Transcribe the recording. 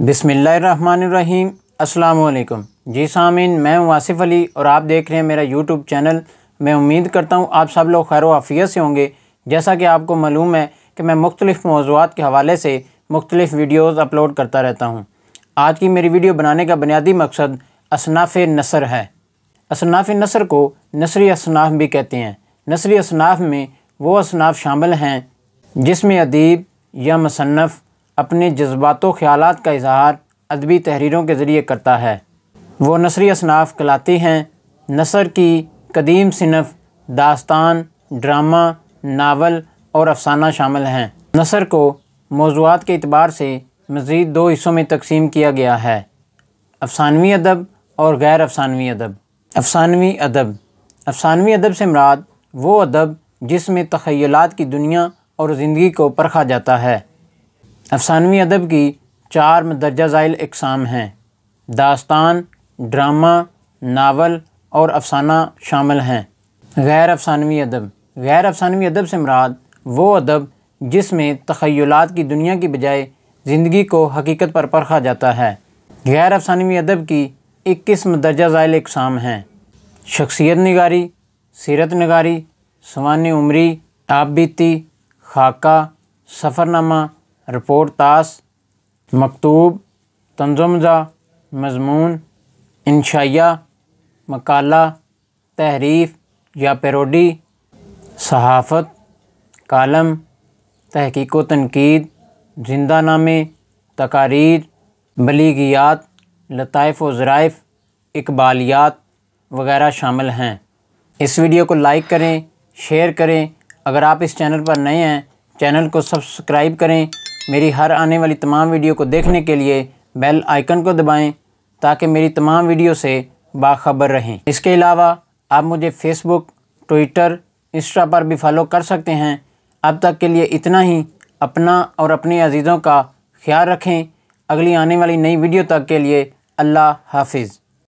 बिस्मिल्लाहिर्रहमानिर्रहीम। अस्सलाम वालेकुम। जी सामीन, मैं हूं आसिफ़ अली और आप देख रहे हैं मेरा यूट्यूब चैनल। मैं उम्मीद करता हूं आप सब लोग खैर आफ़ियत से होंगे। जैसा कि आपको मालूम है कि मैं मुख्तलिफ़ मौज़ूआत के हवाले से मुख्तलिफ़ वीडियोज़ अपलोड करता रहता हूं। आज की मेरी वीडियो बनाने का बुनियादी मकसद असनाफ़ नसर है। असनाफ़ नसर को नसरी असनाफ़ भी कहते हैं। नसरी असनाफ़ में वो असनाफ़ शामिल हैं जिसमें अदीब या मुसन्नफ़ अपने जज्बातों ख़यालात का इज़हार अदबी तहरीरों के ज़रिए करता है। वो नसरी असनाफ़ कहलाती हैं। नसर की कदीम सिनफ़ दास्तान, ड्रामा, नावल और अफ़साना शामिल हैं। नसर को मौज़ूआत के एतबार से मज़ीद दो हिस्सों में तकसीम किया गया है: अफ़सानवी अदब और गैर अफ़सानवी अदब। अफ़सानवी अदब, अफ़सानवी अदब से मुराद वो अदब जिसमें तख़य्युलात की दुनिया और ज़िंदगी को परखा जाता है। अफ़सानवी अदब की चार मदरजा ज़ैल इक़साम हैं: दास्तान, ड्रामा, नावल और अफ़साना शामिल हैं। गैर अफ़सानवी अदब, गैर अफ़सानवी अदब से मुराद वो अदब जिसमें तख़य्युलात की दुनिया की बजाय ज़िंदगी को हकीकत पर परखा जाता है। गैर अफ़सानवी अदब की 21 मदरजा ज़ैल इक़साम हैं: शख्सियत निगारी, सीरत निगारी, सवाने उमरी, आपबीती, खाका, सफ़रनामा, रिपोर्ट तास, मकतूब, तंज़ुमज़ा, मज़मून, इंशाइया, मकाला, तहरीफ़ या पैरोडी, सहाफ़त, कालम, तहक़ीक़ व तनक़ीद, ज़िंदा नामे, तकारीर, बलीगियात, लताइफ़ व ज़राइफ़, इक़बालियात वगैरह शामिल हैं। इस वीडियो को लाइक करें, शेयर करें। अगर आप इस चैनल पर नए हैं, चैनल को सब्सक्राइब करें। मेरी हर आने वाली तमाम वीडियो को देखने के लिए बेल आइकन को दबाएं ताकि मेरी तमाम वीडियो से बाखबर रहें। इसके अलावा आप मुझे फ़ेसबुक, ट्विटर, इंस्टा पर भी फॉलो कर सकते हैं। अब तक के लिए इतना ही। अपना और अपने अज़ीज़ों का ख्याल रखें। अगली आने वाली नई वीडियो तक के लिए अल्लाह हाफ़िज़।